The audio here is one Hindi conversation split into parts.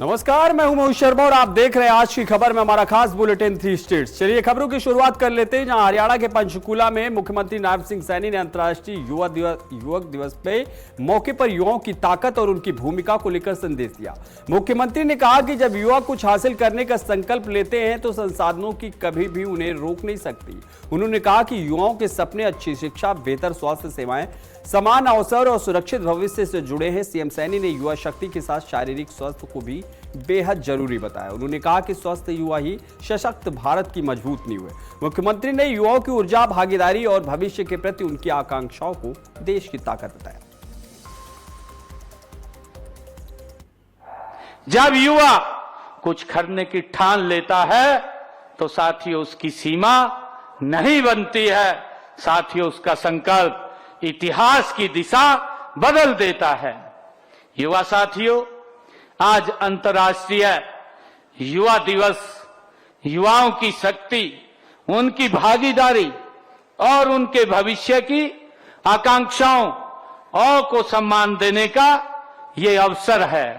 नमस्कार, मैं हूं मोहित शर्मा और आप देख रहे हैं आज की खबर में हमारा खास बुलेटिन 3 स्टेट्स। चलिए खबरों की शुरुआत कर लेते हैं, जहां हरियाणा के पंचकुला में मुख्यमंत्री नायब सिंह सैनी ने अंतर्राष्ट्रीय युवक दिवस पे मौके पर युवाओं की ताकत और उनकी भूमिका को लेकर संदेश दिया। मुख्यमंत्री ने कहा कि जब युवा कुछ हासिल करने का संकल्प लेते हैं तो संसाधनों की कभी भी उन्हें रोक नहीं सकती। उन्होंने कहा कि युवाओं के सपने अच्छी शिक्षा, बेहतर स्वास्थ्य सेवाएं, समान अवसर और सुरक्षित भविष्य से जुड़े हैं। सीएम सैनी ने युवा शक्ति के साथ शारीरिक स्वास्थ्य को भी बेहद जरूरी बताया। उन्होंने कहा कि स्वस्थ युवा ही सशक्त भारत की मजबूत नींव है। मुख्यमंत्री ने युवाओं की ऊर्जा, भागीदारी और भविष्य के प्रति उनकी आकांक्षाओं को देश की ताकत बताया। जब युवा कुछ करने की ठान लेता है तो साथियों उसकी सीमा नहीं बनती है। साथियों उसका संकल्प इतिहास की दिशा बदल देता है। युवा साथियों, आज अंतर्राष्ट्रीय युवा दिवस युवाओं की शक्ति, उनकी भागीदारी और उनके भविष्य की आकांक्षाओं और को सम्मान देने का ये अवसर है।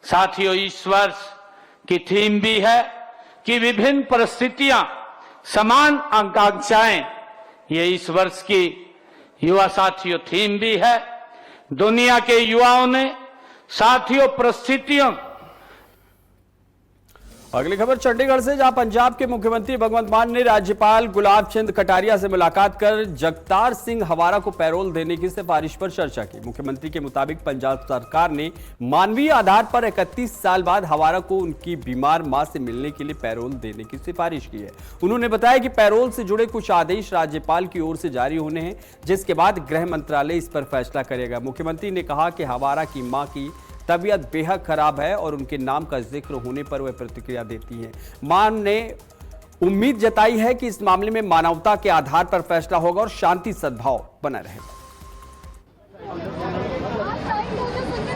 साथियों, इस वर्ष की थीम भी है कि विभिन्न परिस्थितियां, समान आकांक्षाएं। ये इस वर्ष की युवा साथियों थीम भी है। दुनिया के युवाओं ने साथियों परिस्थितियों। अगली खबर चंडीगढ़ से, जहां पंजाब के मुख्यमंत्री भगवंत मान ने राज्यपाल गुलाब चंद कटारिया से मुलाकात कर जगतार सिंह हवारा को पैरोल देने की सिफारिश पर चर्चा की। मुख्यमंत्री के मुताबिक पंजाब सरकार ने मानवीय आधार पर 31 साल बाद हवारा को उनकी बीमार मां से मिलने के लिए पैरोल देने की सिफारिश की है। उन्होंने बताया कि पैरोल से जुड़े कुछ आदेश राज्यपाल की ओर से जारी होने हैं, जिसके बाद गृह मंत्रालय इस पर फैसला करेगा। मुख्यमंत्री ने कहा कि हवारा की मां की तबीयत बेहद खराब है और उनके नाम का जिक्र होने पर वह प्रतिक्रिया देती हैं। मान ने उम्मीद जताई है कि इस मामले में मानवता के आधार पर फैसला होगा और शांति सद्भाव बना रहेगा।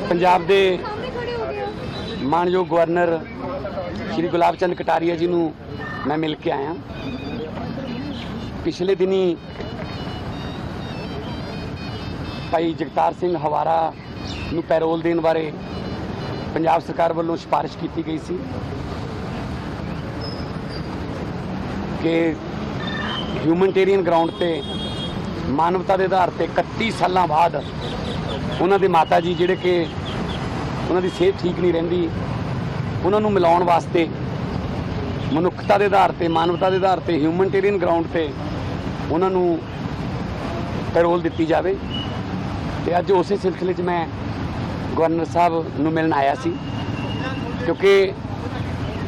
पंजाब के मानयोग गवर्नर श्री गुलाब चंद कटारिया जी ਨੂੰ मैं मिल के आया। पिछले दिनी भाई जगतार सिंह हवारा ਨੂੰ ਪੈਰੋਲ ਦੇਣ ਬਾਰੇ ਪੰਜਾਬ ਸਰਕਾਰ ਵੱਲੋਂ ਸਿਫਾਰਿਸ਼ ਕੀਤੀ ਗਈ ਸੀ ਕਿ ਹਿਊਮਨਿਟੇਰੀਅਨ ਗਰਾਊਂਡ ਤੇ ਮਾਨਵਤਾ ਦੇ ਆਧਾਰ ਤੇ 31 ਸਾਲਾਂ ਬਾਅਦ ਉਹਨਾਂ ਦੇ ਮਾਤਾ ਜੀ ਜਿਹੜੇ ਕਿ ਉਹਨਾਂ ਦੀ ਸਿਹਤ ਠੀਕ ਨਹੀਂ ਰਹਿੰਦੀ, ਉਹਨਾਂ ਨੂੰ ਮਿਲਾਉਣ ਵਾਸਤੇ ਮਨੁੱਖਤਾ ਦੇ ਆਧਾਰ ਤੇ, ਮਾਨਵਤਾ ਦੇ ਆਧਾਰ ਤੇ ਹਿਊਮਨਿਟੇਰੀਅਨ ਗਰਾਊਂਡ ਤੇ ਉਹਨਾਂ ਨੂੰ ਪੈਰੋਲ ਦਿੱਤੀ ਜਾਵੇ। ਤੇ ਅੱਜ ਉਸੇ ਸਿਲਸਿਲੇ 'ਚ ਮੈਂ गवर्नर साहब ਨੂੰ मिलन आया सी, क्योंकि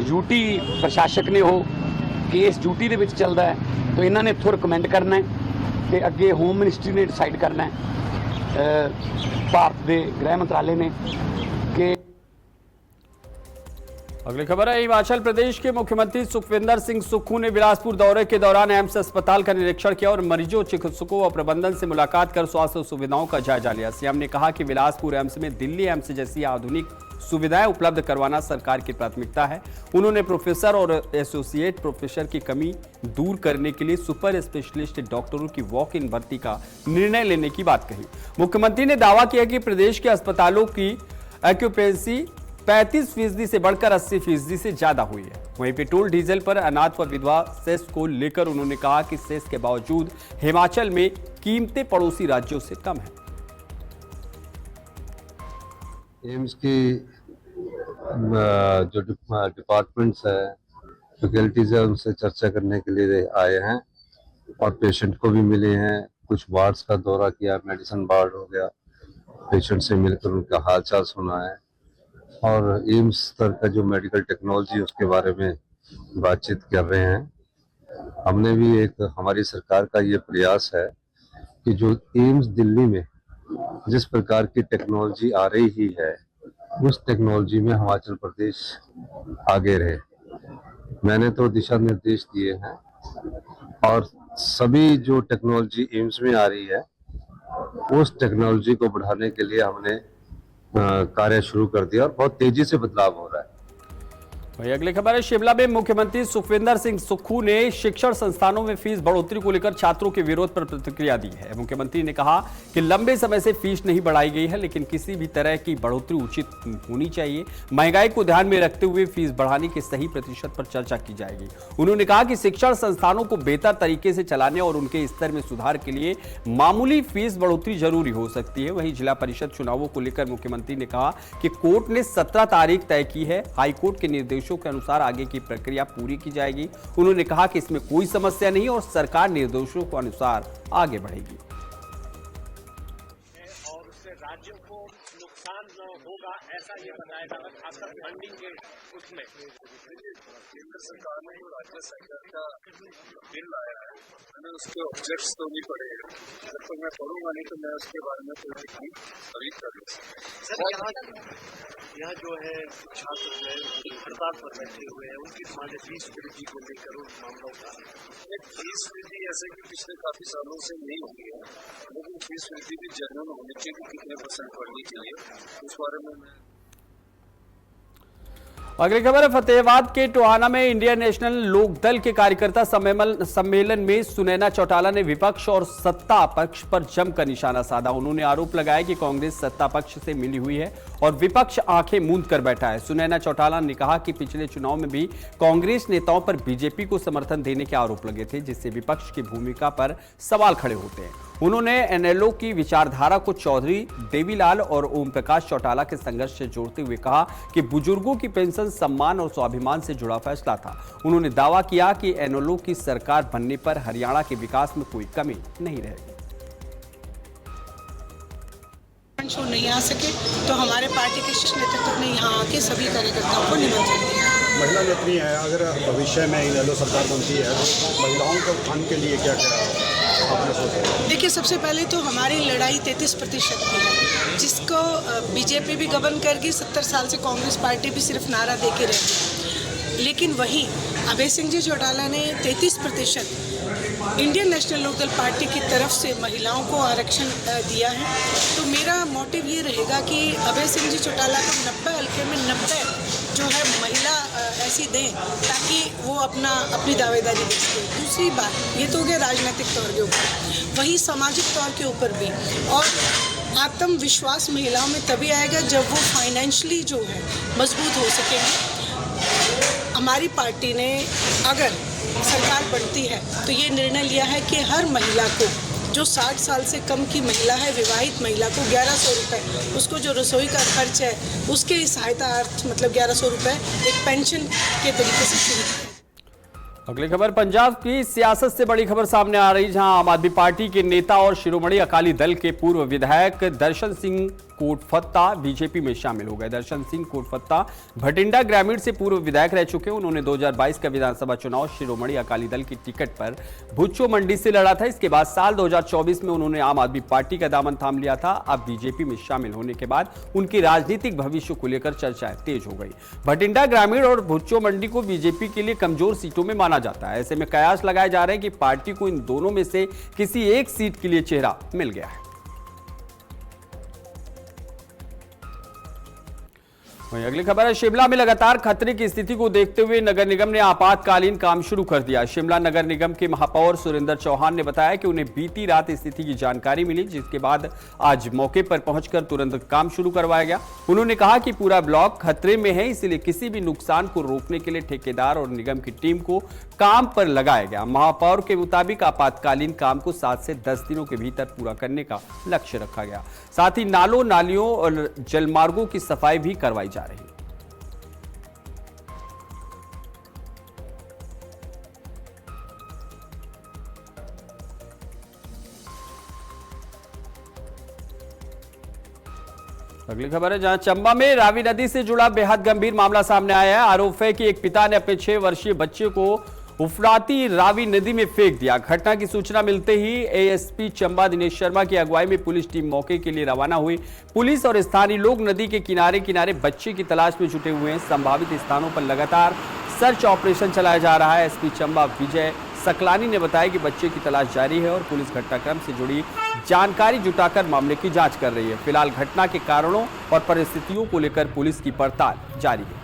ड्यूटी प्रशासक ने हो कि इस ड्यूटी ਦੇ ਵਿੱਚ ਚੱਲਦਾ ਹੈ तो इन्होंने इत्थों रिकमेंड करना है ਤੇ ਅੱਗੇ होम मिनिस्ट्री ने डिसाइड करना है, भारत के गृह मंत्रालय ने कि। अगली खबर है, हिमाचल प्रदेश के मुख्यमंत्री सुखविंदर सिंह सुक्खू ने बिलासपुर दौरे के दौरान एम्स अस्पताल का निरीक्षण किया और मरीजों, चिकित्सकों और प्रबंधन से मुलाकात कर स्वास्थ्य सुविधाओं का जायजा लिया। सीएम ने कहा कि बिलासपुर एम्स में दिल्ली एम्स जैसी आधुनिक सुविधाएं उपलब्ध करवाना सरकार की प्राथमिकता है। उन्होंने प्रोफेसर और एसोसिएट प्रोफेसर की कमी दूर करने के लिए सुपर स्पेशलिस्ट डॉक्टरों की वॉक इन भर्ती का निर्णय लेने की बात कही। मुख्यमंत्री ने दावा किया कि प्रदेश के अस्पतालों की ऑक्यूपेंसी 35% से बढ़कर 80% से ज्यादा हुई है। वहीं पेट्रोल डीजल पर अनाथ व विधवा सेस को लेकर उन्होंने कहा कि सेस के बावजूद हिमाचल में कीमतें पड़ोसी राज्यों से कम है। एम्स की जो डिपार्टमेंट्स है, फैकल्टीज है, उनसे चर्चा करने के लिए आए हैं और पेशेंट को भी मिले हैं। कुछ वार्ड्स का दौरा किया, मेडिसिन वार्ड हो गया, पेशेंट से मिलकर उनका हालचाल सुना है और एम्स स्तर का जो मेडिकल टेक्नोलॉजी उसके बारे में बातचीत कर रहे हैं। हमने भी हमारी सरकार का ये प्रयास है कि जो एम्स दिल्ली में जिस प्रकार की टेक्नोलॉजी आ रही ही है, उस टेक्नोलॉजी में हिमाचल प्रदेश आगे रहे। मैंने तो दिशा निर्देश दिए हैं और सभी जो टेक्नोलॉजी एम्स में आ रही है उस टेक्नोलॉजी को बढ़ाने के लिए हमने कार्य शुरू कर दिया और बहुत तेजी से बदलाव हो रहा है। वही अगली खबर है, शिमला में मुख्यमंत्री सुखविंदर सिंह सुक्खू ने शिक्षण संस्थानों में फीस बढ़ोतरी को लेकर छात्रों के विरोध पर प्रतिक्रिया दी है। मुख्यमंत्री ने कहा कि लंबे समय से फीस नहीं बढ़ाई गई है, लेकिन किसी भी तरह की बढ़ोतरी उचित होनी चाहिए। महंगाई को ध्यान में रखते हुए फीस बढ़ाने के सही प्रतिशत पर चर्चा की जाएगी। उन्होंने कहा कि शिक्षण संस्थानों को बेहतर तरीके से चलाने और उनके स्तर में सुधार के लिए मामूली फीस बढ़ोतरी जरूरी हो सकती है। वहीं जिला परिषद चुनावों को लेकर मुख्यमंत्री ने कहा कि कोर्ट ने 17 तारीख तय की है। हाईकोर्ट के निर्देशों के अनुसार आगे की प्रक्रिया पूरी की जाएगी। उन्होंने कहा कि इसमें कोई समस्या नहीं और सरकार निर्देशों के अनुसार आगे बढ़ेगी। और उससे राज्यों को नुकसान न होगा ऐसा ये बताया जा रहा है, खासकर फंडिंग के उसमें। केंद्र सरकार ने जो राज्य सरकार का बिल लाया है, मैंने उसके ऑब्जेक्ट्स तो नहीं पढ़े हैं। जब तक मैं पढ़ूंगा नहीं तो मैं उसके बारे में कोई टिप्पणी अभी कर नहीं सकता। यहाँ जो है छात्र है हड़ताल पर बैठे हुए हैं, उनकी मांगे फीस वृद्धि को लेकर उन मामलों का। फीस वृद्धि ऐसे कि पिछले काफी सालों से नहीं हुई है, लेकिन फीस वृद्धि भी जनरल होनी चाहिए, कितने % बढ़नी चाहिए उस बारे में मैं। अगली खबर है, फतेहाबाद के टोहाना में इंडियन नेशनल लोकदल के कार्यकर्ता सम्मेलन में सुनैना चौटाला ने विपक्ष और सत्ता पक्ष पर जमकर निशाना साधा। उन्होंने आरोप लगाया कि कांग्रेस सत्ता पक्ष से मिली हुई है और विपक्ष आंखें मूंद कर बैठा है। सुनैना चौटाला ने कहा कि पिछले चुनाव में भी कांग्रेस नेताओं पर बीजेपी को समर्थन देने के आरोप लगे थे, जिससे विपक्ष की भूमिका पर सवाल खड़े होते हैं। उन्होंने एनएलओ की विचारधारा को चौधरी देवीलाल और ओम प्रकाश चौटाला के संघर्ष से जोड़ते हुए कहा कि बुजुर्गों की पेंशन सम्मान और स्वाभिमान से जुड़ा फैसला था। उन्होंने दावा किया कि एनएलओ की सरकार बनने पर हरियाणा के विकास में कोई कमी नहीं रहेगी। शो नहीं आ सके तो हमारे पार्टी के शीर्ष नेतृत्व ने यहाँ आके सभी कार्यकर्ताओं को निमंत्रण दिया। महिला नेत्री है, अगर भविष्य में इनेलो सरकार बनती है तो महिलाओं के उत्थान के लिए क्या क्या आपने सोचा? देखिए, सबसे पहले तो हमारी लड़ाई 33% की है, जिसको बीजेपी भी गबन कर गई। 70 साल से कांग्रेस पार्टी भी सिर्फ नारा दे के रह गई। लेकिन वहीं अभय सिंह जी चौटाला ने 33% इंडियन नेशनल लोकदल पार्टी की तरफ से महिलाओं को आरक्षण दिया है। तो मेरा मोटिव ये रहेगा कि अभय सिंह जी चौटाला को 90 हल्के में 90 जो है महिला ऐसी दें ताकि वो अपनी दावेदारी दे सके। दूसरी बात, ये तो हो गया राजनीतिक तौर के ऊपर, वही सामाजिक तौर के ऊपर भी। और आत्मविश्वास महिलाओं में तभी आएगा जब वो फाइनेंशियली जो है मजबूत हो सकेंगे। हमारी पार्टी ने अगर सरकार बनती है तो ये निर्णय लिया है कि हर महिला को, जो 60 साल से कम की महिला है, विवाहित महिला को 1100 रुपये, उसको जो रसोई का खर्च है उसके सहायता अर्थ मतलब 1100 रुपये एक पेंशन के तरीके से शुरू करें। अगली खबर, पंजाब की सियासत से बड़ी खबर सामने आ रही, जहां आम आदमी पार्टी के नेता और शिरोमणि अकाली दल के पूर्व विधायक दर्शन सिंह कोटफत्ता बीजेपी में शामिल हो गए। दर्शन सिंह कोटफत्ता भटिंडा ग्रामीण से पूर्व विधायक रह चुके हैं। उन्होंने 2022 का विधानसभा चुनाव शिरोमणि अकाली दल की टिकट पर भुच्चो मंडी से लड़ा था। इसके बाद साल 2024 में उन्होंने आम आदमी पार्टी का दामन थाम लिया था। अब बीजेपी में शामिल होने के बाद उनकी राजनीतिक भविष्य को लेकर चर्चाएं तेज हो गई। भटिंडा ग्रामीण और भुच्चो मंडी को बीजेपी के लिए कमजोर सीटों में माना जाता है। ऐसे में कयास लगाए जा रहे हैं कि पार्टी को इन दोनों में से किसी एक सीट के लिए चेहरा मिल गया है। वहीं अगली खबर है, शिमला में लगातार खतरे की स्थिति को देखते हुए नगर निगम ने आपातकालीन काम शुरू कर दिया। शिमला नगर निगम के महापौर सुरेंद्र चौहान ने बताया कि उन्हें बीती रात स्थिति की जानकारी मिली, जिसके बाद आज मौके पर पहुंचकर तुरंत काम शुरू करवाया गया। उन्होंने कहा कि पूरा ब्लॉक खतरे में है, इसलिए किसी भी नुकसान को रोकने के लिए ठेकेदार और निगम की टीम को काम पर लगाया गया। महापौर के मुताबिक आपातकालीन काम को 7 से 10 दिनों के भीतर पूरा करने का लक्ष्य रखा गया। साथ ही नालों, नालियों और जलमार्गों की सफाई भी करवाई जा रही है। अगली खबर है, जहां चंबा में रावी नदी से जुड़ा बेहद गंभीर मामला सामने आया है। आरोप है कि एक पिता ने अपने 6 वर्षीय बच्चे को उफराती रावी नदी में फेंक दिया। घटना की सूचना मिलते ही एएसपी चंबा दिनेश शर्मा की अगुवाई में पुलिस टीम मौके के लिए रवाना हुई। पुलिस और स्थानीय लोग नदी के किनारे किनारे बच्चे की तलाश में जुटे हुए हैं। संभावित स्थानों पर लगातार सर्च ऑपरेशन चलाया जा रहा है। एसपी चंबा विजय सकलानी ने बताया कि बच्चे की तलाश जारी है और पुलिस घटनाक्रम से जुड़ी जानकारी जुटाकर मामले की जांच कर रही है। फिलहाल घटना के कारणों और परिस्थितियों को लेकर पुलिस की पड़ताल जारी है।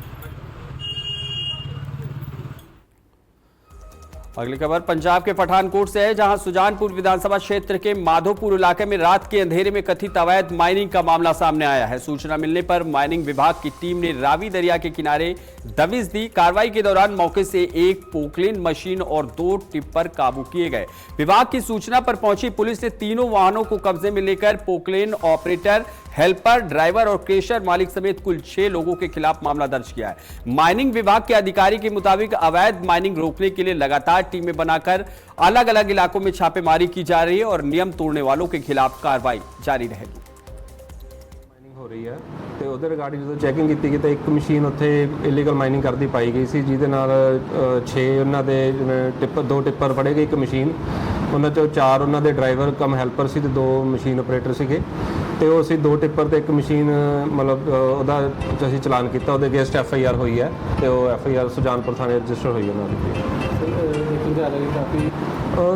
अगली खबर पंजाब के पठानकोट से है, जहां सुजानपुर विधानसभा क्षेत्र के माधोपुर इलाके में रात के अंधेरे में कथित अवैध माइनिंग का मामला सामने आया है। सूचना मिलने पर माइनिंग विभाग की टीम ने रावी दरिया के किनारे दबिश दी। कार्रवाई के दौरान मौके से एक पोकलेन मशीन और 2 टिप्पर काबू किए गए। विभाग की सूचना पर पहुंची पुलिस ने तीनों वाहनों को कब्जे में लेकर पोकलेन ऑपरेटर, हेल्पर, ड्राइवर और क्रेशर मालिक समेत कुल 6 लोगों के खिलाफ मामला दर्ज किया है। माइनिंग विभाग के अधिकारी के मुताबिक अवैध माइनिंग रोकने के लिए लगातार टीमें बनाकर अलग अलग इलाकों में छापेमारी की जा रही है और नियम तोड़ने वालों के खिलाफ कार्रवाई जारी रहेगी। ਹੋ ਰਹੀ ਹੈ ਤੇ ਉਹਦੇ ਰਿਗਾਰਡਿੰਗ ਜਦੋਂ ਚੈਕਿੰਗ ਕੀਤੀ ਗਈ ਤਾਂ ਇੱਕ ਮਸ਼ੀਨ ਉੱਥੇ ਇਲੀਗਲ ਮਾਈਨਿੰਗ ਕਰਦੀ ਪਾਈ ਗਈ ਸੀ, ਜਿਹਦੇ ਨਾਲ 6 ਉਹਨਾਂ ਦੇ ਜਿਵੇਂ ਟਿੱਪਰ 2 ਟਿੱਪਰ ਫੜੇ ਗਏ, ਇੱਕ ਮਸ਼ੀਨ, ਉਹਨਾਂ ਚੋਂ 4 ਉਹਨਾਂ ਦੇ ਡਰਾਈਵਰ ਕਮ ਹੈਲਪਰ ਸੀ ਤੇ 2 ਮਸ਼ੀਨ ਆਪਰੇਟਰ ਸੀਗੇ ਤੇ ਉਹ ਅਸੀਂ 2 ਟਿੱਪਰ ਤੇ ਇੱਕ ਮਸ਼ੀਨ ਮਤਲਬ ਉਹਦਾ ਅਸੀਂ ਚਲਾਨ ਕੀਤਾ। ਉਹਦੇ ਅਗੇਂਸਟ FIR ਹੋਈ ਹੈ ਤੇ ਉਹ FIR ਸੁਜਾਨਪੁਰ ਥਾਣੇ ਰਜਿਸਟਰ ਹੋਈ ਉਹਨਾਂ ਦੀ।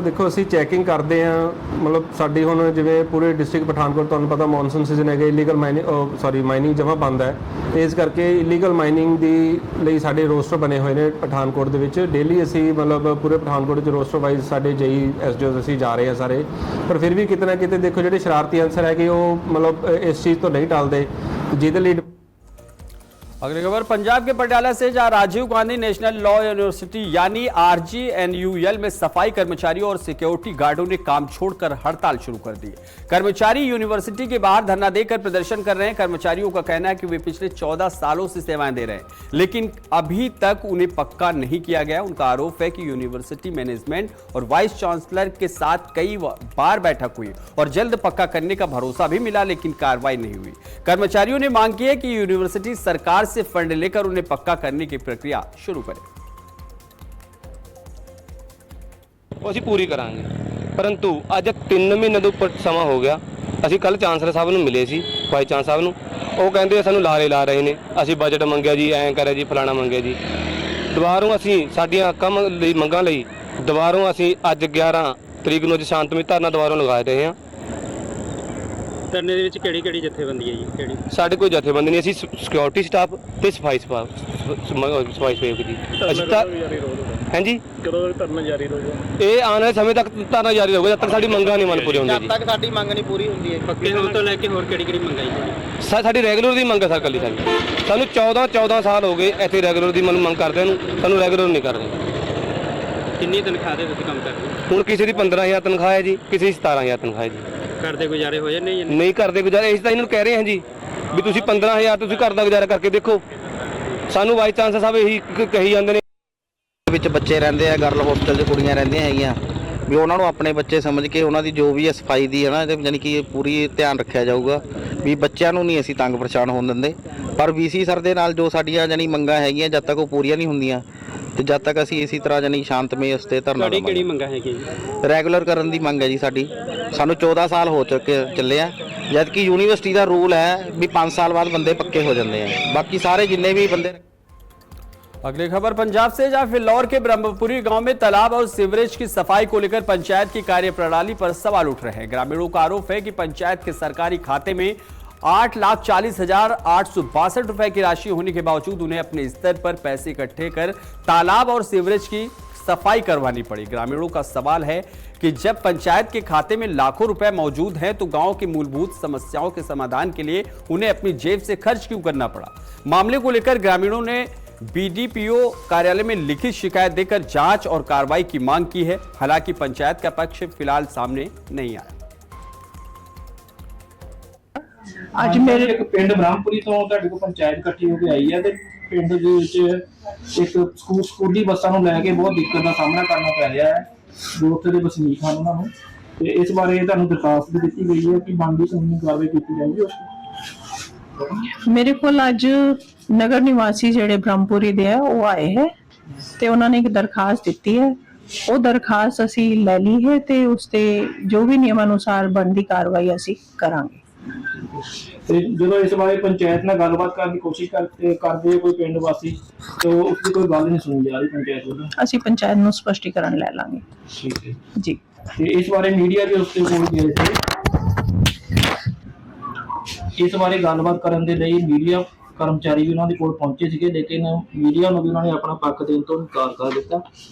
ਦੇਖੋ ਅਸੀਂ ਚੈਕਿੰਗ ਕਰਦੇ ਹਾਂ, ਮਤਲਬ ਸਾਡੀ ਹੁਣ ਜਿਵੇਂ ਪੂਰੇ ਡਿਸਟ੍ਰਿਕਟ ਪਠਾਨਕੋਟ ਤੁਹਾਨੂੰ ਪਤਾ ਮੌਨਸੂਨ ਸੀਜ਼ਨ ਹੈਗਾ, ਇਲੀਗਲ ਮਾਈਨਿੰਗ ਜਮਾਂ ਬੰਦ ਹੈ ਤੇ ਇਸ ਕਰਕੇ ਇਲੀਗਲ ਮਾਈਨਿੰਗ ਦੀ ਲਈ ਸਾਡੇ ਰੋਸਟਰ ਬਣੇ ਹੋਏ ਨੇ ਪਠਾਨਕੋਟ ਦੇ ਵਿੱਚ। ਡੇਲੀ ਅਸੀਂ ਮਤਲਬ ਪੂਰੇ ਪਠਾਨਕੋਟ ਵਿੱਚ ਰੋਸਟਰ ਵਾਈਜ਼ ਸਾਡੇ JE SDO ਅਸੀਂ ਜਾ ਰਹੇ ਹਾਂ ਸਾਰੇ, ਪਰ ਫਿਰ ਵੀ ਕਿਤੇ ਨਾ ਕਿਤੇ ਦੇਖੋ ਜਿਹੜੇ ਸ਼ਰਾਰਤੀ ਅਨਸਰ ਹੈਗੇ ਉਹ ਮਤਲਬ ਇਸ ਚੀਜ਼ ਤੋਂ ਨਹੀਂ ਟਾਲਦੇ, ਜਿਹਦੇ ਲਈ। अगली खबर पंजाब के पटियाला से, जहां Rajiv Gandhi National Law University यानी RGNUL में सफाई कर्मचारियों और सिक्योरिटी गार्डों ने काम छोड़कर हड़ताल शुरू कर दी। कर्मचारी यूनिवर्सिटी के बाहर धरना देकर प्रदर्शन कर रहे हैं। कर्मचारियों का कहना है कि वे पिछले 14 सालों से सेवाएं दे रहे हैं, लेकिन अभी तक उन्हें पक्का नहीं किया गया। उनका आरोप है कि यूनिवर्सिटी मैनेजमेंट और वाइस चांसलर के साथ कई बार बैठक हुई और जल्द पक्का करने का भरोसा भी मिला, लेकिन कार्रवाई नहीं हुई। कर्मचारियों ने मांग की है कि यूनिवर्सिटी सरकार से फंड लेकर उन्हें पक्का करने की प्रक्रिया शुरू करें। ਅਸੀਂ ਪੂਰੀ ਕਰਾਂਗੇ, ਪਰੰਤੂ ਅੱਜ 3 ਮਹੀਨੇ ਤੋਂ ਉੱਪਰ ਸਮਾਂ ਹੋ ਗਿਆ। ਅਸੀਂ ਕੱਲ ਚਾਂਸਲਰ ਸਾਹਿਬ ਨੂੰ ਮਿਲੇ ਸੀ, ਵਾਈਸ ਚਾਂਸਲਰ ਸਾਹਿਬ ਨੂੰ। ਉਹ ਕਹਿੰਦੇ ਸਾਨੂੰ ਲਾਰੇ ਲਾ ਰਹੇ ਨੇ, ਅਸੀਂ ਬਜਟ ਮੰਗਿਆ ਜੀ, ਐਂ ਕਰਿਆ ਜੀ, ਫਲਾਣਾ ਮੰਗਿਆ ਜੀ। ਦੁਬਾਰੋਂ ਅਸੀਂ ਸਾਡੀਆਂ ਕੰਮ ਲਈ ਮੰਗਾਂ ਲਈ ਦੁਬਾਰੋਂ ਅਸੀਂ ਅੱਜ 11 ਤਰੀਕ ਨੂੰ ਅੱਜ ਸ਼ਾਂਤਮਈ ਧਰਨਾ ਦੁਬਾਰੋਂ ਲਗਾ ਰਹੇ ਹਾਂ। ਧਰਨੇ ਦੇ ਵਿੱਚ ਕਿਹੜੀ ਜਥੇਬੰਦੀ ਹੈ ਜੀ? ਕਿਹੜੀ? ਸਾਡੇ ਕੋਈ ਜਥੇਬੰਦੀ ਨਹੀਂ, ਅਸੀਂ ਸਿਕਿਉਰਿਟੀ ਸਟਾਫ ਤੇ ਸਫਾਈ ਸੇਵਕ ਜੀ। ਅਸੀਂ ਤਾਂ ਹਾਂਜੀ ਕਦੋਂ ਤੱਕ ਧਰਨਾ ਜਾਰੀ ਰਹੂਗਾ? ਇਹ ਆਉਣ ਵਾਲੇ ਸਮੇਂ ਤੱਕ ਧਰਨਾ ਜਾਰੀ ਰਹੂਗਾ, ਜਦ ਤੱਕ ਸਾਡੀ ਮੰਗਾਂ ਨਹੀਂ ਪੂਰੀ ਹੁੰਦੀਆਂ ਜੀ। ਜਦ ਤੱਕ ਸਾਡੀ ਮੰਗ ਨਹੀਂ ਪੂਰੀ ਹੁੰਦੀ ਹੈ। ਪੱਕੇ ਹੋਣ ਤੋਂ ਲੈ ਕੇ ਹੋਰ ਕਿਹੜੀ ਮੰਗਾਂ ਜੀ? ਸਾਡੀ ਰੈਗੂਲਰ ਦੀ ਮੰਗ ਹੈ ਸਰ, ਕੱਲੀ ਸਾਨੂੰ 14 ਸਾਲ ਹੋ ਗਏ ਇੱਥੇ ਰੈਗੂਲਰ ਦੀ ਮੰਗ ਕਰਦੇ ਨੂੰ, ਸਾਨੂੰ ਰੈਗੂਲਰ ਨਹੀਂ ਕਰ ਰਹੇ। ਕਿੰਨੀ ਤਨਖਾਹ ਦੇ ਵਿੱਚ ਕੰਮ ਕਰਦੇ? ਹੁਣ ਕਿਸੇ ਦੀ 15,000 ਤਨਖਾਹ ਹੈ ਜੀ, ਕਿਸੇ ਦੀ 17,000 ਤਨਖਾਹ ਹੈ ਜੀ। ਕਰਦੇ ਗੁਜ਼ਾਰੇ ਹੋ ਜਾਂ ਨਹੀਂ? ਨਹੀਂ ਕਰਦੇ ਗੁਜ਼ਾਰੇ। ਅਸੀਂ ਤਾਂ ਇਹਨਾਂ ਨੂੰ ਕਹਿ ਰਹੇ ਹਾਂ ਜੀ ਵੀ ਤੁਸੀਂ 15,000 ਤੁਸੀਂ ਘਰ ਦਾ ਗੁਜ਼ਾਰਾ ਕਰਕੇ ਦੇਖੋ। ਸਾਨੂੰ ਵਾਈਸ ਚਾਂਸਲਰ ਸਾਹਿਬ ਇਹੀ ਕਹੀ ਜਾਂਦੇ ਨੇ ਵਿੱਚ ਬੱਚੇ ਰਹਿੰਦੇ ਆ, ਗਰਲ ਹੋਸਟਲ 'ਚ ਕੁੜੀਆਂ ਰਹਿੰਦੀਆਂ ਹੈਗੀਆਂ, ਵੀ ਉਹਨਾਂ ਨੂੰ ਆਪਣੇ ਬੱਚੇ ਸਮਝ ਕੇ ਉਹਨਾਂ ਦੀ ਜੋ ਵੀ ਹੈ ਸਫਾਈ ਦੀ ਹੈ ਨਾ, ਯਾਨੀ ਕਿ ਪੂਰੀ ਧਿਆਨ ਰੱਖਿਆ ਜਾਊਗਾ ਵੀ ਬੱਚਿਆਂ ਨੂੰ ਨਹੀਂ ਅਸੀਂ ਤੰਗ ਪਰੇਸ਼ਾਨ ਹੋਣ ਦਿੰਦੇ। ਪਰ VC ਸਰ ਦੇ ਨਾਲ ਜੋ ਸਾਡੀਆਂ ਯਾਨੀ ਮੰਗਾਂ ਹੈਗੀਆਂ, ਜਦ ਤੱਕ ਉਹ ਪੂਰੀਆਂ ਨਹੀਂ ਹੁੰਦੀਆਂ ਤੇ ਜਦ ਤੱਕ ਅਸੀਂ ਇਸੇ ਤਰ੍ਹਾਂ ਯਾਨੀ ਸ਼ਾਂਤਮਈ ਉਸ ਤੇ ਧਰਨਾ ਦੇਵਾਂਗੇ। ਕਿਹੜੀ ਮੰਗਾਂ ਹੈਗੀਆਂ ਜੀ? ਰੈਗੂਲਰ ਕਰਨ ਦੀ ਮੰਗ ਹੈ ਜੀ ਸਾਡੀ। ਸਾਨੂੰ 14 ਸਾਲ ਹੋ ਚੁੱਕੇ ਚੱਲੇ ਆ, ਜਦ ਕਿ ਯੂਨੀਵਰਸਿਟੀ ਦਾ ਰੂਲ ਹੈ ਵੀ 5 ਸਾਲ ਬਾਅਦ ਬੰਦੇ ਪੱਕੇ ਹੋ ਜਾਂਦੇ ਆ। ਬਾਕੀ ਸਾਰੇ जितने भी बंदे। अगली खबर पंजाब से, जहां फिल्लौर के ब्रह्मपुरी गांव में तालाब और सीवरेज की सफाई को लेकर पंचायत की कार्यप्रणाली पर सवाल उठ रहे हैं। ग्रामीणों का आरोप है कि पंचायत के सरकारी खाते में 8,40,862 रुपए की राशि होने के बावजूद उन्हें अपने स्तर पर पैसे इकट्ठे कर तालाब और सीवरेज की सफाई करवानी पड़ी। ग्रामीणों का सवाल है कि जब पंचायत के खाते में लाखों रुपए मौजूद हैं तो गांव की मूलभूत समस्याओं के समाधान के लिए उन्हें अपनी जेब से खर्च क्यों करना पड़ा। मामले को लेकर ग्रामीणों ने BDPO कार्यालय में लिखित शिकायत देकर जांच और कार्रवाई की मांग की है। हालांकि पंचायत का पक्ष फिलहाल सामने नहीं आया। ਅੱਜ ਮੇਰੇ ਇੱਕ ਪਿੰਡ ਬ੍ਰਹਮਪੁਰੀ ਤੋਂ ਤੁਹਾਡੇ ਕੋਲ ਪੰਚਾਇਤ ਇਕੱਠੀ ਹੋ ਕੇ ਆਈ ਹੈ ਤੇ ਪਿੰਡ ਦੇ ਵਿੱਚ ਇੱਕ ਸਕੂਲੀ ਬੱਸਾਂ ਨੂੰ ਲੈ ਕੇ ਬਹੁਤ ਦਿੱਕਤ ਦਾ ਸਾਹਮਣਾ ਕਰਨਾ ਪੈ ਰਿਹਾ ਹੈ ਜੋ ਉੱਥੇ ਦੇ ਵਸਨੀਕ ਹਨ ਉਹਨਾਂ ਨੂੰ, ਤੇ ਇਸ ਬਾਰੇ ਤੁਹਾਨੂੰ ਦਰਖਾਸਤ ਵੀ ਦਿੱਤੀ ਗਈ ਹੈ ਕਿ ਬਣਦੀ ਕਾਨੂੰਨੀ ਕਾਰਵਾਈ ਕੀਤੀ ਜਾਊਗੀ ਉਸ ਤੇ। ਮੇਰੇ ਕੋਲ ਅੱਜ ਨਗਰ ਨਿਵਾਸੀ ਜਿਹੜੇ ਬ੍ਰਹਮਪੁਰੀ ਦੇ ਆ ਉਹ ਆਏ ਹੈ ਤੇ ਉਹਨਾਂ ਨੇ ਇੱਕ ਦਰਖਾਸਤ ਦਿੱਤੀ ਹੈ। ਉਹ ਦਰਖਾਸਤ ਅਸੀਂ ਲੈ ਲਈ ਹੈ ਤੇ ਉਸ ਤੇ ਜੋ ਵੀ ਨਿਯਮ ਅਨੁਸਾਰ ਬਣਦੀ ਕਾਰਵਾਈ ਅਸੀਂ ਕਰਾਂਗੇ। ਤੇ ਜਦੋਂ ਇਸ ਬਾਰੇ ਪੰਚਾਇਤ ਨਾਲ ਗੱਲਬਾਤ ਕਰਨ ਦੀ ਕੋਸ਼ਿਸ਼ ਕਰਦੇ ਕੋਈ ਪਿੰਡ ਵਾਸੀ ਤੇ ਉਸ ਦੀ ਕੋਈ ਗੱਲ ਨਹੀਂ ਸੁਣੀ ਜਾ ਰਹੀ ਪੰਚਾਇਤ ਵੱਲੋਂ। ਅਸੀਂ ਪੰਚਾਇਤ ਨੂੰ ਸਪਸ਼ਟੀਕਰਨ ਲੈ ਲਾਂਗੇ। ਠੀਕ ਹੈ ਜੀ। ਤੇ ਇਸ ਬਾਰੇ ਮੀਡੀਆ ਵੀ ਉਸ ਤੇ ਕੋਲ ਗਏ ਸੀ, ਇਸ ਬਾਰੇ ਗੱਲਬਾਤ ਕਰਨ ਦੇ ਲਈ ਮੀਡੀਆ ਕਰਮਚਾਰੀ ਵੀ ਉਹਨਾਂ ਦੇ ਕੋਲ ਪਹੁੰਚੇ ਸੀਗੇ, ਲੇਕਿਨ ਮੀਡੀਆ ਨੂੰ ਵੀ ਉਹਨਾਂ ਨੇ ਆਪਣਾ ਪੱਖ ਦੇਣ ਤੋਂ ਇਨਕਾਰ ਕਰ ਦਿੱਤਾ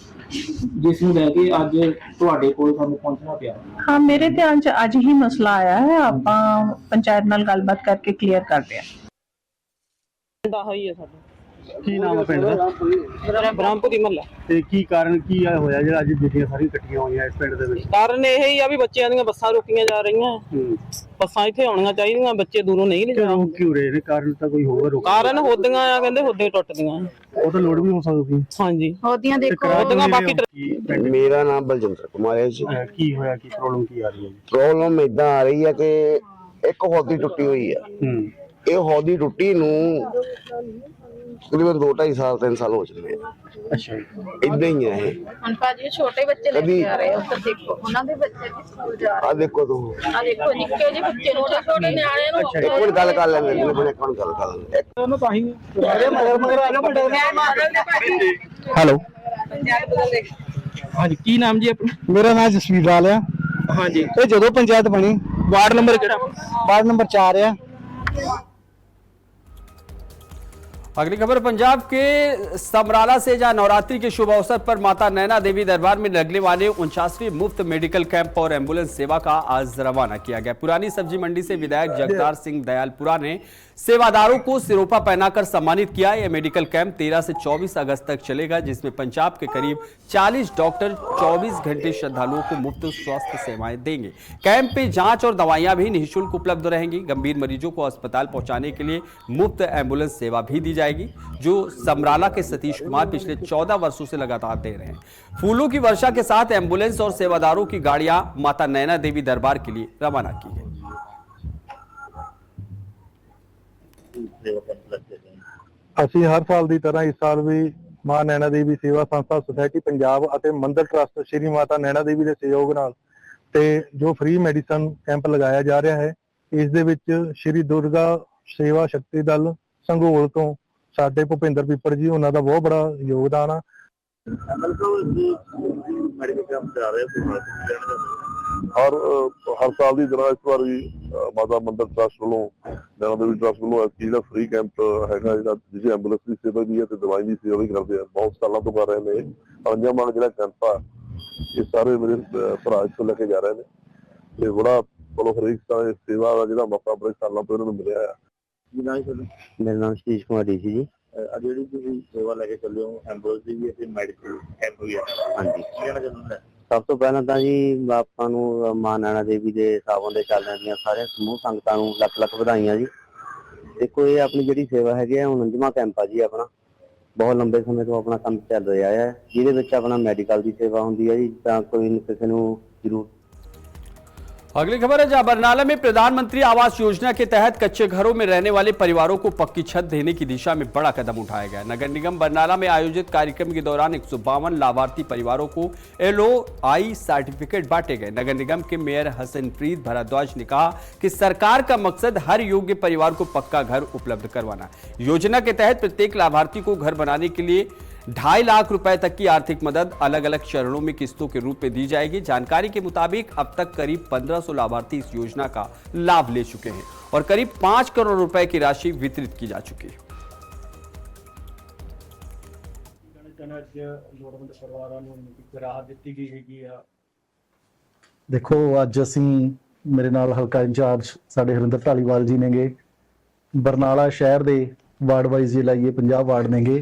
ਜਿਸ ਨੂੰ ਲੈ ਕੇ ਅੱਜ ਤੁਹਾਡੇ ਕੋਲ ਸਾਨੂੰ ਪਹੁੰਚਣਾ ਪਿਆ। ਹਾਂ, ਮੇਰੇ ਧਿਆਨ 'ਚ ਅੱਜ ਹੀ ਮਸਲਾ ਆਇਆ ਹੈ। ਆਪਾਂ ਪੰਚਾਇਤ ਨਾਲ ਗੱਲਬਾਤ ਕਰਕੇ ਕਲੀਅਰ ਕਰਦੇ ਹਾਂ। ਹੋਈ ਹੈ ਸਾਡਾ। ਕੀ ਨਾਮ ਹੈ ਪਿੰਡ ਦਾ? ਬ੍ਰਹਮਪੁਰੀ ਮਹੱਲਾ। ਤੇ ਕੀ ਕਾਰਨ ਕੀ ਹੋਇਆ ਜਿਹੜਾ ਅੱਜ ਬੀਬੀਆਂ ਸਾਰੀਆਂ ਇਕੱਠੀਆਂ ਹੋਈਆਂ ਇਸ ਪਿੰਡ ਦੇ ਵਿੱਚ? ਕਾਰਨ ਇਹ ਹੀ ਆ ਵੀ ਬੱਚਿਆਂ ਦੀਆਂ ਬੱਸਾਂ ਰੁਕੀਆਂ ਜਾ ਰਹੀਆਂ। ਬੱਸਾਂ ਇੱਥੇ ਆਉਣੀਆਂ ਚਾਹੀਦੀਆਂ, ਬੱਚੇ ਦੂਰੋਂ ਨਹੀਂ ਲਿਜਾ। ਰੋਕ ਕਿਉਂ ਰਹੇ ਨੇ? ਕਾਰਨ ਤਾਂ ਕੋਈ ਹੋਊਗਾ। ਕਾਰਨ ਹੋਦੀਆਂ ਆ, ਕਹਿੰਦੇ ਹੋਦੇ ਟੁੱਟਦੀਆਂ। ਉਹ ਤਾਂ ਲੋੜ ਵੀ ਹੋ ਸਕਦੀ। ਹਾਂਜੀ, ਹੋਦੀਆਂ ਦੇਖੋ। ਹੋਦੀਆਂ ਬਾਕੀ। ਮੇਰਾ ਨਾਮ ਬਲਜਿੰਦਰ ਕੁਮਾਰ ਹੈ ਜੀ। ਕੀ ਹੋਇਆ? ਕੀ ਪ੍ਰੋਬਲਮ ਕੀ ਆ ਰਹੀ ਹੈ ਜੀ? ਪ੍ਰੋਬਲਮ ਇਦਾਂ ਆ ਰਹੀ ਹੈ ਕਿ ਇੱਕ ਹੌਦੀ ਟੁੱਟੀ ਹੋਈ ਹੈ। ਇਹ ਹੌਦੀ ਟੁੱਟੀ ਨੂੰ ਤਕਰੀਬਨ 2-2.5 ਸਾਲ 3 ਸਾਲ ਹੋ ਚੁੱਕੇ ਆ। ਅੱਛਾ, ਇਦਾਂ ਹੀ ਹੈ ਇਹ। ਹੁਣ ਭਾਜੀ ਛੋਟੇ ਬੱਚੇ ਲੈ ਕੇ ਆ ਰਹੇ ਹੋ, ਦੇਖੋ ਉਹਨਾਂ ਦੇ ਬੱਚੇ ਵੀ ਸਕੂਲ ਜਾ ਰਹੇ ਆ ਦੇਖੋ ਤੂੰ, ਆ ਦੇਖੋ ਨਿੱਕੇ ਜਿਹੇ ਬੱਚੇ ਨੂੰ, ਛੋਟੇ ਨਿਆਣਿਆਂ ਨੂੰ। ਇੱਕ ਮਿੰਟ ਗੱਲ ਕਰ ਲੈਂਦੇ ਨੇ, ਇੱਕ ਮਿੰਟ ਗੱਲ ਕਰ ਲੈਂਦੇ। ਉਹਨੂੰ ਤਾਂ ਹੀ ਹੈਲੋ, ਹਾਂਜੀ, ਕੀ ਨਾਮ ਜੀ ਆਪਣਾ? ਮੇਰਾ ਨਾਮ ਜਸਵੀਰ ਲਾਲ ਆ। ਹਾਂਜੀ, ਇਹ ਜਦੋਂ ਪੰਚਾਇਤ ਬਣੀ, ਵਾਰਡ ਨੰਬਰ ਕਿਹੜਾ? ਵਾਰਡ नंबर 4 ਆ। अगली खबर पंजाब के समराला से, जहां नवरात्रि के शुभ अवसर पर माता नैना देवी दरबार में लगने वाले 49वें मुफ्त मेडिकल कैंप और एम्बुलेंस सेवा का आज रवाना किया गया। पुरानी सब्जी मंडी से विधायक जगतार सिंह दयालपुरा ने सेवादारों को सिरोपा पहनाकर सम्मानित किया। यह मेडिकल कैंप 13 से 24 अगस्त तक चलेगा, जिसमें पंजाब के करीब 40 डॉक्टर 24 घंटे श्रद्धालुओं को मुफ्त स्वास्थ्य सेवाएं देंगे। कैंप में जांच और दवाइयां भी निःशुल्क उपलब्ध रहेंगी। गंभीर मरीजों को अस्पताल पहुंचाने के लिए मुफ्त एम्बुलेंस सेवा भी दी जाएगी, जो समराला के सतीश कुमार पिछले 14 वर्षों से लगातार दे रहे हैं। फूलों की वर्षा के साथ एम्बुलेंस और सेवादारों की गाड़ियां माता नैना देवी दरबार के लिए रवाना की गई। ਅਸੀਂ ਹਰ ਸਾਲ ਦੀ ਤਰ੍ਹਾਂ ਇਸ ਸਾਲ ਵੀ ਮਾਂ ਨੈਣਾ ਦੇਵੀ ਸੇਵਾ ਸੰਸਥਾ ਸੁਸਾਇਟੀ ਪੰਜਾਬ ਅਤੇ ਮੰਦਰ ਟਰੱਸਟ ਸ਼੍ਰੀ ਮਾਤਾ ਨੈਣਾ ਦੇਵੀ ਦੇ ਸਹਿਯੋਗ ਨਾਲ ਤੇ ਜੋ ਫ੍ਰੀ ਮੈਡੀਸਨ ਕੈਂਪ ਲਗਾਇਆ ਜਾ ਰਿਹਾ ਹੈ, ਇਸ ਦੇ ਵਿੱਚ ਸ਼੍ਰੀ ਦੁਰਗਾ ਸੇਵਾ ਸ਼ਕਤੀ ਦਲ ਸੰਘੋਲ ਤੋਂ ਸਾਡੇ ਭੁਪਿੰਦਰ ਪੀਪਰ ਜੀ, ਉਹਨਾਂ ਦਾ ਬਹੁਤ ਬੜਾ ਯੋਗਦਾਨ ਆ। ਹਰ ਸਾਲ ਦੀ ਤਰ੍ਹਾਂ ਇਸ ਵਾਰ ਵੀ ਮਾਤਾ ਮੰਦਰ ਟਰੱਸਟ ਵੱਲੋਂ, ਨੈਣਾ ਦੇਵੀ ਟਰੱਸਟ ਵੱਲੋਂ ਜਿਹੜਾ ਫ੍ਰੀ ਕੈਂਪ ਹੈਗਾ, ਜਿਹੜਾ ਜਿਹਦੀ ਐਂਬੂਲੈਂਸ ਦੀ ਸੇਵਾ ਵੀ ਹੈ ਤੇ ਦਵਾਈ ਦੀ ਸੇਵਾ ਵੀ ਕਰਦੇ ਆ, ਬਹੁਤ ਸਾਲਾਂ ਤੋਂ ਕਰ ਰਹੇ ਨੇ। ਅੰਜਾਮਾਨ ਜਿਹੜਾ ਕੈਂਪ ਆ, ਇਹ ਸਾਰੇ ਮੇਰੇ ਭਰਾ ਇੱਥੋਂ ਲੈ ਕੇ ਜਾ ਰਹੇ ਨੇ ਤੇ ਬੜਾ ਚਲੋ ਹਰੇਕ ਸਾਲ ਸੇਵਾ ਦਾ ਜਿਹੜਾ ਮੌਕਾ ਬੜੇ ਸਾਲਾਂ ਤੋਂ ਇਹਨਾਂ ਨੂੰ ਮਿਲਿਆ ਆ। ਮੇਰਾ ਨਾਮ ਸਤੀਸ਼ ਕੁਮਾਰ ਜੀ ਜੀ। ਅੱਜ ਜਿਹੜੀ ਤੁਸੀਂ ਸੇਵਾ ਲੈ ਕੇ ਚੱਲੇ ਹੋ, ਐਂਬੂਲੈਂਸ ਦੀ ਵੀ ਤੇ ਮੈਡੀਕਲ ਕੈਂਪ ਵੀ ਆ, ਹਾਂਜੀ, ਕੀ ਕਹਿਣਾ ਚਾਹੁੰਦਾ? ਸਭ ਤੋਂ ਪਹਿਲਾਂ ਤਾਂ ਜੀ ਆਪਾਂ ਨੂੰ ਮਾਂ ਨੈਣਾ ਦੇਵੀ ਦੇ ਸਾਵਨ ਦੇ ਚੱਲਦਿਆਂ ਦੀਆਂ ਸਾਰੇ ਸਮੂਹ ਸੰਗਤਾਂ ਨੂੰ ਲੱਖ ਲੱਖ ਵਧਾਈਆਂ ਜੀ। ਦੇਖੋ, ਇਹ ਆਪਣੀ ਜਿਹੜੀ ਸੇਵਾ ਹੈਗੀ ਹੈ 49ਵਾਂ ਕੈਂਪ ਆ ਜੀ ਆਪਣਾ। ਬਹੁਤ ਲੰਬੇ ਸਮੇਂ ਤੋਂ ਆਪਣਾ ਕੰਮ ਚੱਲ ਰਿਹਾ ਹੈ, ਜਿਹਦੇ ਵਿੱਚ ਆਪਣਾ ਮੈਡੀਕਲ ਦੀ ਸੇਵਾ ਹੁੰਦੀ ਹੈ ਜੀ, ਤਾਂ ਕੋਈ ਕਿਸੇ ਨੂੰ ਜ਼ਰੂਰ। अगली खबर है, जहां बरनाला में प्रधानमंत्री आवास योजना के तहत कच्चे घरों में रहने वाले परिवारों को पक्की छत देने की दिशा में बड़ा कदम उठाया गया। नगर निगम बरनाला में आयोजित कार्यक्रम के दौरान 152 लाभार्थी परिवारों को LOI सर्टिफिकेट बांटे गए। नगर निगम के मेयर हसनप्रीत भारद्वाज ने कहा कि सरकार का मकसद हर योग्य परिवार को पक्का घर उपलब्ध करवाना। योजना के तहत प्रत्येक लाभार्थी को घर बनाने के लिए 2.5 लाख रुपए तक की आर्थिक मदद अलग अलग चरणों में किस्तों के रूप में दी जाएगी। जानकारी के मुताबिक अब तक करीब 1500 लाभार्थी इस योजना का लाभ ले चुके हैं और करीब 5 करोड़ रुपए की राशि वितरित की जा चुकी है। ਦੇਖੋ, ਅੱਜ ਅਸੀਂ ਮੇਰੇ ਨਾਲ ਹਲਕਾ ਇੰਚਾਰਜ ਸਾਡੇ ਹਰਿੰਦਰ ਢਾਲੀਵਾਲ ਜੀ ਨੇਗੇ। ਬਰਨਾਲਾ ਸ਼ਹਿਰ ਦੇ ਵਾਰਡ ਵਾਈਜ਼ ਜੇ ਲਾਈਏ 50 ਵਾਰਡ ਨੇਗੇ,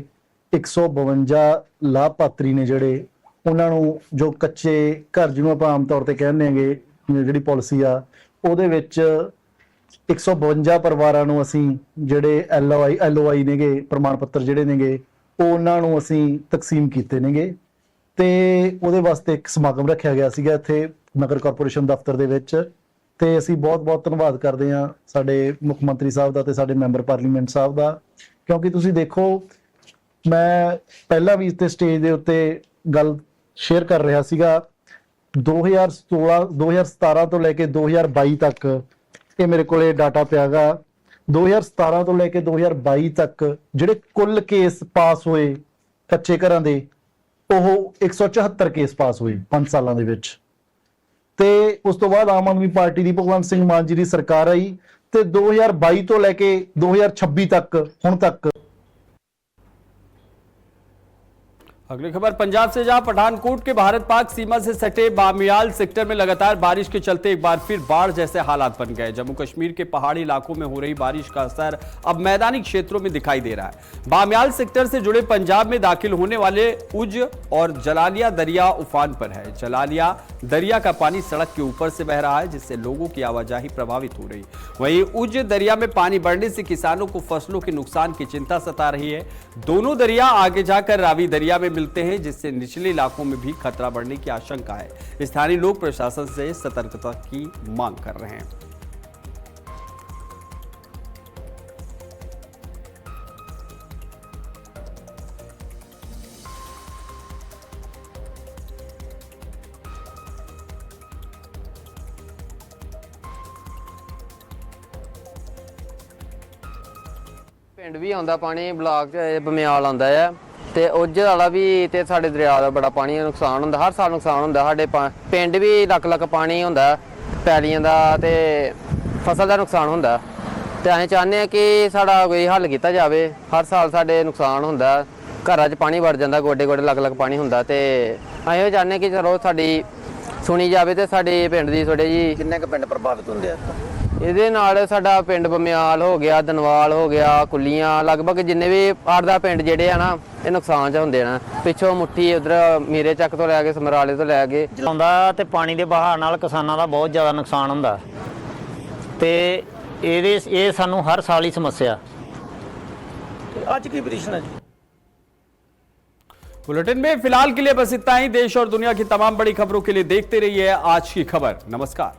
152 ਲਾਭਪਾਤਰੀ ਨੇ ਜਿਹੜੇ, ਉਹਨਾਂ ਨੂੰ ਜੋ ਕੱਚੇ ਘਰ ਜਿਹਨੂੰ ਆਪਾਂ ਆਮ ਤੌਰ ਤੇ ਕਹਿੰਦੇ ਹੈਗੇ, ਜਿਹੜੀ ਪਾਲਿਸੀ ਆ ਉਹਦੇ ਵਿੱਚ 152 ਪਰਿਵਾਰਾਂ ਨੂੰ ਅਸੀਂ ਜਿਹੜੇ LOI ਨੇਗੇ, ਪ੍ਰਮਾਣ ਪੱਤਰ ਜਿਹੜੇ ਨੇਗੇ, ਉਹ ਉਹਨਾਂ ਨੂੰ ਅਸੀਂ ਤਕਸੀਮ ਕੀਤੇ ਨੇਗੇ। ਤੇ ਉਹਦੇ ਵਾਸਤੇ ਇੱਕ ਸਮਾਗਮ ਰੱਖਿਆ ਗਿਆ ਸੀਗਾ ਇੱਥੇ ਨਗਰ ਕਾਰਪੋਰੇਸ਼ਨ ਦਫ਼ਤਰ ਦੇ ਵਿੱਚ। ਤੇ ਅਸੀਂ ਬਹੁਤ ਬਹੁਤ ਧੰਨਵਾਦ ਕਰਦੇ ਹਾਂ ਸਾਡੇ ਮੁੱਖ ਮੰਤਰੀ ਸਾਹਿਬ ਦਾ ਤੇ ਸਾਡੇ ਮੈਂਬਰ ਪਾਰਲੀਮੈਂਟ ਸਾਹਿਬ ਦਾ, ਕਿਉਂਕਿ ਤੁਸੀਂ ਦੇਖੋ, ਮੈਂ ਪਹਿਲਾਂ ਵੀ ਇਸ ਸਟੇਜ ਦੇ ਉੱਤੇ ਗੱਲ ਸ਼ੇਅਰ ਕਰ ਰਿਹਾ ਸੀਗਾ। 2017 ਤੋਂ ਲੈ ਕੇ 2022 ਤੱਕ ਇਹ ਮੇਰੇ ਕੋਲੇ ਡਾਟਾ ਪਿਆਗਾ। 2017 ਤੋਂ ਲੈ ਕੇ 2022 ਤੱਕ ਜਿਹੜੇ ਕੁੱਲ ਕੇਸ ਪਾਸ ਹੋਏ ਕੱਚੇ ਘਰਾਂ ਦੇ, ਉਹ 174 ਕੇਸ ਪਾਸ ਹੋਏ 5 ਸਾਲਾਂ ਦੇ ਵਿੱਚ। ਤੇ ਉਸ ਤੋਂ ਬਾਅਦ ਆਮ ਆਦਮੀ ਪਾਰਟੀ ਦੀ ਭਗਵੰਤ ਸਿੰਘ ਮਾਨ ਜੀ ਦੀ ਸਰਕਾਰ ਆਈ ਤੇ 2022 ਤੋਂ ਲੈ ਕੇ 2026 ਤੱਕ ਹੁਣ ਤੱਕ। अगली खबर पंजाब से, जहां पठानकोट के भारत पाक सीमा से सटे बामियाल सेक्टर में लगातार बारिश के चलते एक बार फिर बाढ़ जैसे हालात बन गए। जम्मू कश्मीर के पहाड़ी इलाकों में हो रही बारिश का असर अब मैदानी क्षेत्रों में दिखाई दे रहा है। बामियाल सेक्टर से जुड़े पंजाब में दाखिल होने वाले उज और जलालिया दरिया उफान पर है। जलालिया दरिया का पानी सड़क के ऊपर से बह रहा है, जिससे लोगों की आवाजाही प्रभावित हो रही। वहीं उज दरिया में पानी बढ़ने से किसानों को फसलों के नुकसान की चिंता सता रही है। दोनों दरिया आगे जाकर रावी दरिया में मिलते हैं, जिससे निचले इलाकों में भी खतरा बढ़ने की आशंका है। स्थानीय लोग प्रशासन से सतर्कता की मांग कर रहे हैं। ਪਿੰਡ ਵੀ ਆਉਂਦਾ ਪਾਣੀ, ਬਲਾਕ ਬਮਿਆਲ ਆਉਂਦਾ ਹੈ ਤੇ ਉੱਜ ਵਾਲਾ ਵੀ ਤੇ ਸਾਡੇ ਦਰਿਆ ਦਾ ਬੜਾ ਪਾਣੀ ਨੁਕਸਾਨ ਹੁੰਦਾ। ਹਰ ਸਾਲ ਨੁਕਸਾਨ ਹੁੰਦਾ। ਸਾਡੇ ਪਿੰਡ ਵੀ ਲੱਖ ਪਾਣੀ ਹੁੰਦਾ, ਪੈਲੀਆਂ ਦਾ ਤੇ ਫਸਲ ਦਾ ਨੁਕਸਾਨ ਹੁੰਦਾ। ਤੇ ਅਸੀਂ ਚਾਹੁੰਦੇ ਹਾਂ ਕਿ ਸਾਡਾ ਕੋਈ ਹੱਲ ਕੀਤਾ ਜਾਵੇ। ਹਰ ਸਾਲ ਸਾਡੇ ਨੁਕਸਾਨ ਹੁੰਦਾ, ਘਰਾਂ 'ਚ ਪਾਣੀ ਵੜ ਜਾਂਦਾ, ਗੋਡੇ ਗੋਡੇ ਲੱਖ ਪਾਣੀ ਹੁੰਦਾ। ਤੇ ਅਸੀਂ ਇਹ ਚਾਹੁੰਦੇ ਕਿ ਚਲੋ ਸਾਡੀ ਸੁਣੀ ਜਾਵੇ ਤੇ ਸਾਡੇ ਪਿੰਡ ਦੀ ਥੋੜੇ ਜੀ। ਕਿੰਨੇ ਕੁ ਪਿੰਡ ਪ੍ਰਭਾਵਿਤ ਹੁੰਦੇ ਆ? ਇਹਦੇ ਨਾਲ ਸਾਡਾ ਪਿੰਡ ਬਮਿਆਲ ਹੋ ਗਿਆ, ਦਨਵਾਲ ਹੋ ਗਿਆ, ਕੁੱਲੀਆਂ, ਲਗਭਗ ਜਿੰਨੇ ਵੀ 8-10 ਪਿੰਡ ਜਿਹੜੇ ਆ ਨਾ ਇਹ ਨੁਕਸਾਨ 'ਚ ਹੁੰਦੇ ਨੇ। ਪਿੱਛੋਂ ਮੁੱਠੀ ਉਧਰ ਮੀਰੇ ਚੱਕ ਤੋਂ ਲੈ ਕੇ ਸਮਰਾਲੇ ਤੋਂ ਲੈ ਕੇ ਆਉਂਦਾ ਤੇ ਪਾਣੀ ਦੇ ਵਹਾਅ ਨਾਲ ਕਿਸਾਨਾਂ ਦਾ ਬਹੁਤ ਜ਼ਿਆਦਾ ਨੁਕਸਾਨ ਹੁੰਦਾ ਤੇ ਇਹ ਸਾਨੂੰ ਹਰ ਸਾਲ ਹੀ ਸਮੱਸਿਆ। ਅੱਜ ਕੀ ਪੋਜੀਸ਼ਨ ਹੈ? बुलेटिन में फिलहाल के लिए बस इतना ही। देश और दुनिया की तमाम बड़ी खबरों के लिए देखते रहिए आज की खबर। नमस्कार।